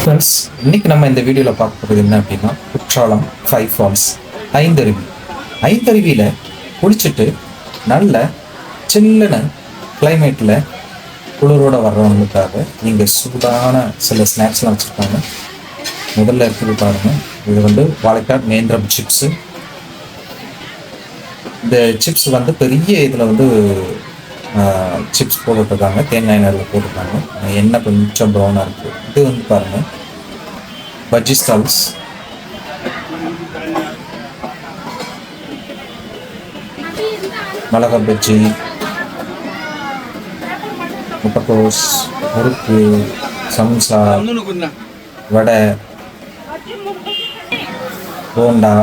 Friends, இன்னைக்கு நம்ம இந்த வீடியோவில் பார்க்க போகிறது என்ன அப்படின்னா, குற்றாலம் 5 ஃபால்ஸ், ஐந்தருவி. ஐந்தருவியில் குளிச்சுட்டு நல்ல சில்லுன்னு கிளைமேட்டில் குளிரோட வர்றவங்களுக்காக இங்கே சூடான சில ஸ்நாக்ஸ்லாம் வச்சுருக்காங்க. முதல்ல இருக்குது பாருங்கள், இது வந்து வாழைக்காய் நேந்திரம் சிப்ஸு. இந்த சிப்ஸ் வந்து பெரிய இதில் வந்து சிப்ஸ் போட்டுட்ருக்காங்க, தேங்காய் எண்ணெயில் போட்டுருக்காங்க, எண்ணெய் கொஞ்சம் ப்ரௌனாக இருக்குது. இது வந்து பாருங்கள் பஜ்ஜி ஸ்டால்ஸ். மிளகா பஜ்ஜி, முட்டைக்கோஸ், முறுக்கு, சம்சா, வடை, போண்டா,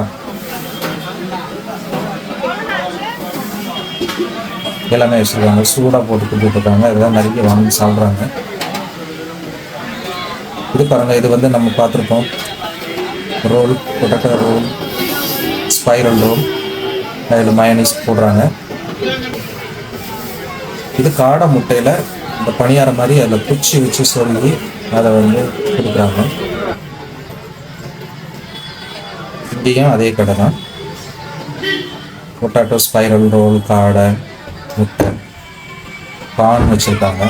எல்லாமே வச்சுருக்காங்க. சூடாக போட்டு கொடுத்துட்ருக்காங்க. இதெல்லாம் நிறைய வாங்கி சாப்பிட்றாங்க. இது பாருங்கள், இது வந்து நம்ம பார்த்துருக்கோம் roll, potato roll, spiral roll, அதில் மயோனீஸ் போடுறாங்க. இது காடை முட்டையில் இந்த பணியார மாதிரி அதில் குச்சி வச்சு சொல்லி அதை வந்து கொடுக்குறாங்க. இங்கேயும் அதே கடை தான். பொட்டேட்டோ ஸ்பைரல் ரோல், காடை, முட்டை, பான் வச்சுருக்காங்க.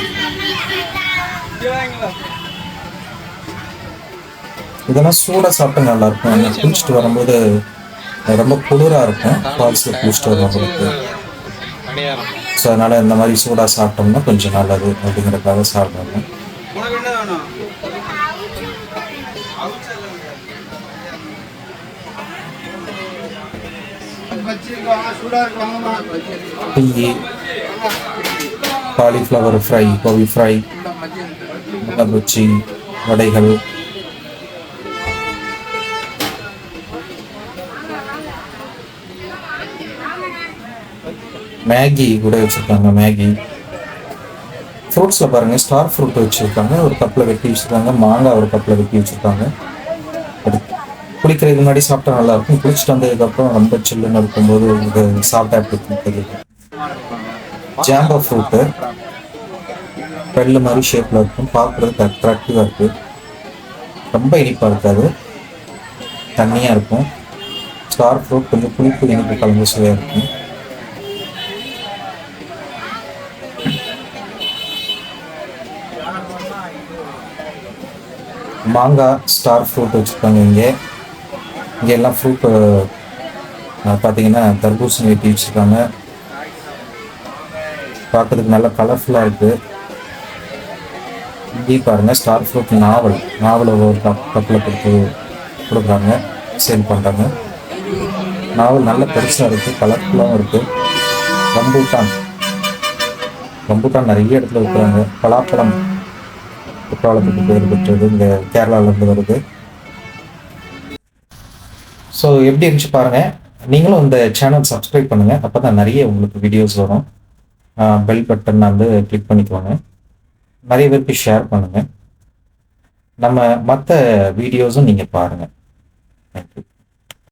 இதெல்லாம் சூடாக சாப்பிட்டா நல்லாயிருக்கும். குளிச்சுட்டு வரும்போது ரொம்ப குளிராக இருக்கும் ஃபால்ஸில் குளிச்சுட்டு வரும்போது. ஸோ அதனால் இந்த மாதிரி சூடாக சாப்பிட்டோம்னா கொஞ்சம் நல்லது அப்படிங்கிறதுக்காக சாப்பிட்றாங்க. பிங்கி, cauliflower fry, gobi fry, bajji, வடைகள், மேகி கூட வச்சுருக்காங்க. மேகி ஃப்ரூட்ஸில் பாருங்கள், ஸ்டார் ஃப்ரூட் வச்சுருக்காங்க, ஒரு கப்பில் வெட்டி வச்சுருக்காங்க. மாங்காய் ஒரு கப்பில் வெட்டி வச்சுருக்காங்க. குளிக்கிறதுக்கு முன்னாடி சாப்பிட்டா நல்லாயிருக்கும். குளிச்சுட்டு வந்ததுக்கப்புறம் ரொம்ப சில்லுன்னு இருக்கும்போது இது சாப்பிட்டா எப்படி தெரியுது. ஜாம்பா ஃப்ரூட்டு பெல்லு மாதிரி ஷேப்பில் இருக்கும், பார்க்குறதுக்கு அட்ராக்டிவாக இருக்குது. ரொம்ப இனிப்பாக இருக்காது, தண்ணியாக இருக்கும். ஸ்டார் ஃப்ரூட் கொஞ்சம் புளிப்பு இனிப்பு கலந்து சுவையாக இருக்கும். மாங்காய், ஸ்டார் ஃப்ரூட் வச்சுருக்காங்க. இங்கே எல்லாம் ஃப்ரூட்டு பார்த்தீங்கன்னா தர்பூசணி வெட்டி வச்சுருக்காங்க. பார்க்கறதுக்கு நல்லா கலர்ஃபுல்லாக இருக்குது. இங்கேயும் பாருங்கள் ஸ்டார் ஃப்ரூட் நாவல் ஒரு கப்பில் கொடுக்குறாங்க, சேல் பண்ணுறாங்க. நாவல் நல்ல பெருசாக இருக்குது, கலர்ஃபுல்லாகவும் இருக்குது. ரம்பூட்டான் நிறைய இடத்துல விற்கிறாங்க. பலாப்பழம் குற்றாலத்துக்கு பேர் பெற்றது, இங்கே கேரளாவிலேருந்து வருது. ஸோ எப்படி இருந்துச்சு பாருங்கள். நீங்களும் இந்த சேனல் சப்ஸ்கிரைப் பண்ணுங்கள், அப்போ தான் நிறைய உங்களுக்கு வீடியோஸ் வரும். பெல் பட்டன் வந்து கிளிக் பண்ணிக்குவாங்க. நிறைய பேருக்கு ஷேர் பண்ணுங்கள். நம்ம மற்ற வீடியோஸும் நீங்கள் பாருங்கள். தேங்க்யூ.